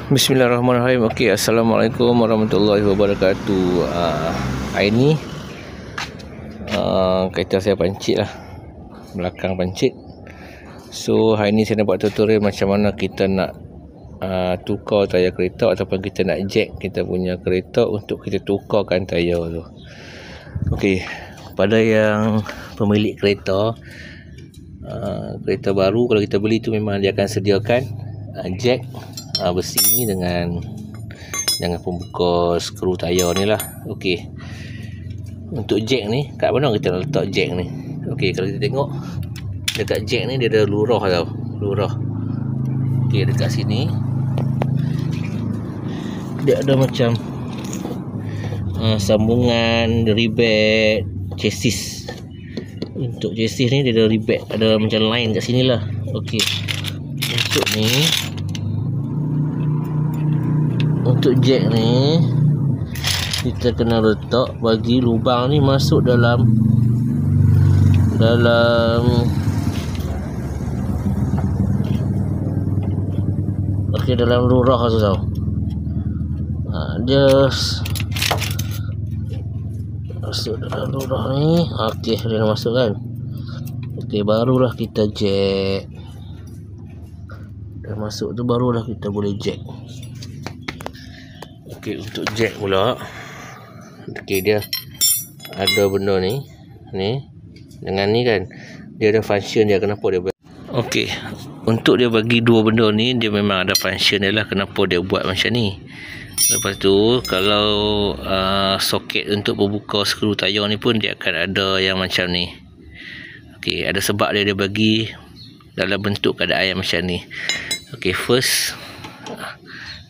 Bismillahirrahmanirrahim. Okey, Assalamualaikum warahmatullahi wabarakatuh. Hari ni kereta saya pancit lah, belakang pancit. So hari ni saya nak buat tutorial macam mana kita nak tukar tayar kereta, ataupun kita nak jack kita punya kereta untuk kita tukarkan tayar tu. Okey, pada yang pemilik kereta, kereta baru, kalau kita beli tu memang dia akan sediakan jack besi ni dengan pembuka skru tayar ni lah. Okey, untuk jack ni kat mana kita nak letak jack ni? Okey, kalau kita tengok dekat jack ni dia ada lurah tau, lurah. Okey, dekat sini dia ada macam sambungan ribet chassis. Untuk chassis ni dia ada ribet, ada macam line kat sini lah. Okey, untuk jack ni kita kena letak, bagi lubang ni masuk dalam dalam lurah tu tau. Dia masuk dalam lurah ni. Okey, dia dah masuk kan. Okey, barulah kita jack. Dah masuk tu barulah kita boleh jack. Okey, untuk jack pula, okey, dia ada benda ni dengan ni kan, dia ada function dia. Kenapa dia okey, untuk dia bagi dua benda ni, dia memang ada function dia lah, kenapa dia buat macam ni. Lepas tu kalau soket untuk membuka skru tayar ni pun dia akan ada yang macam ni. Okey, ada sebab dia bagi dalam bentuk keadaan yang macam ni. Okey, first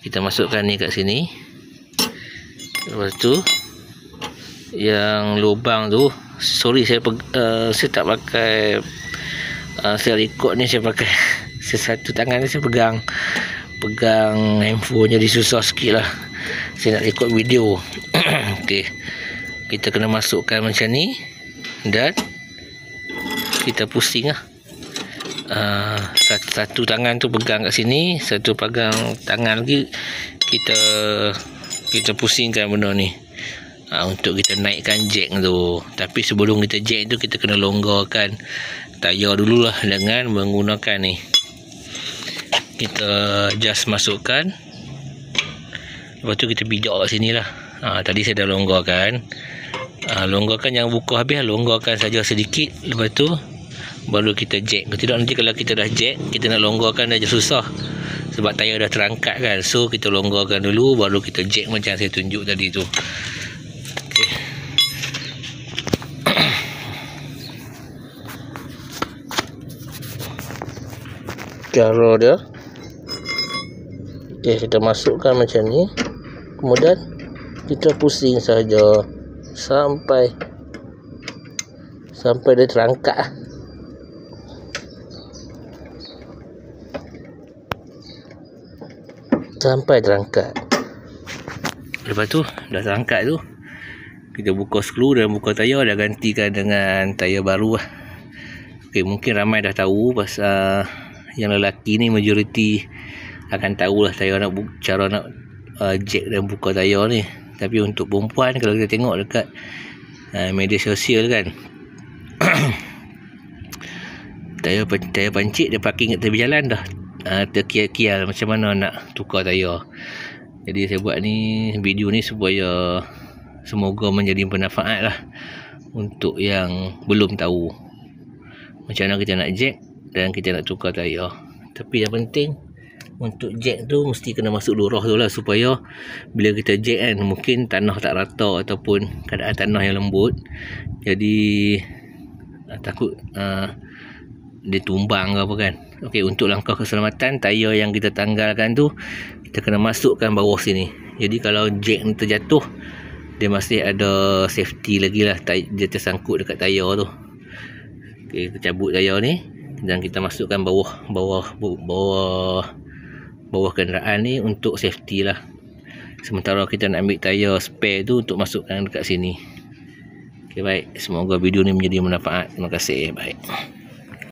kita masukkan ni kat sini. Lepas tu yang lubang tu, sorry saya tak pakai saya record ni, saya pakai satu tangan ni, saya pegang handphone, jadi susah sikit lah saya nak record video. Okey, kita kena masukkan macam ni dan kita pusing lah. Satu tangan tu pegang kat sini, satu pegang tangan lagi kita pusingkan benda ni untuk kita naikkan jack tu. Tapi sebelum kita jack tu, kita kena longgarkan tayar dululah dengan menggunakan ni. Kita just masukkan, lepas tu kita bijak kat sini lah. Tadi saya dah longgarkan. Longgarkan, jangan buka habis, longgarkan saja sedikit. Lepas tu baru kita jack. Kalau tidak, nanti kalau kita dah jack, kita nak longgarkan dah susah, sebab tayar dah terangkat kan. So kita longgarkan dulu, baru kita jack macam saya tunjuk tadi tu. Okay. Cara dia, okay, kita masukkan macam ni, kemudian kita pusing saja sampai dia terangkat. Sampai terangkat. Lepas tu dah terangkat tu, kita buka skru dan buka tayar, dah gantikan dengan tayar baru lah. Okey, mungkin ramai dah tahu pasal yang lelaki ni majoriti akan tahulah cara nak jack dan buka tayar ni. Tapi untuk perempuan, kalau kita tengok dekat media sosial kan, tayar pancit dia parking kat tepi jalan dah, terkial-kial macam mana nak tukar tayar. Jadi saya buat ni, video ni, supaya semoga menjadi bermanfaat lah untuk yang belum tahu macam mana kita nak jack dan kita nak tukar tayar. Tapi yang penting untuk jack tu mesti kena masuk lurah tu lah, supaya bila kita jack kan, mungkin tanah tak rata ataupun keadaan tanah yang lembut, jadi takut dia tumbang ke apa kan. Okey, untuk langkah keselamatan, tayar yang kita tanggalkan tu kita kena masukkan bawah sini. Jadi kalau jack ni terjatuh, dia masih ada safety lagi lah, dia tersangkut dekat tayar tu. Okey, kita cabut tayar ni dan kita masukkan bawah kenderaan ni untuk safety lah. Sementara kita nak ambil tayar spare tu untuk masukkan dekat sini. Okey, baik, semoga video ni menjadi bermanfaat. Terima kasih. Baik.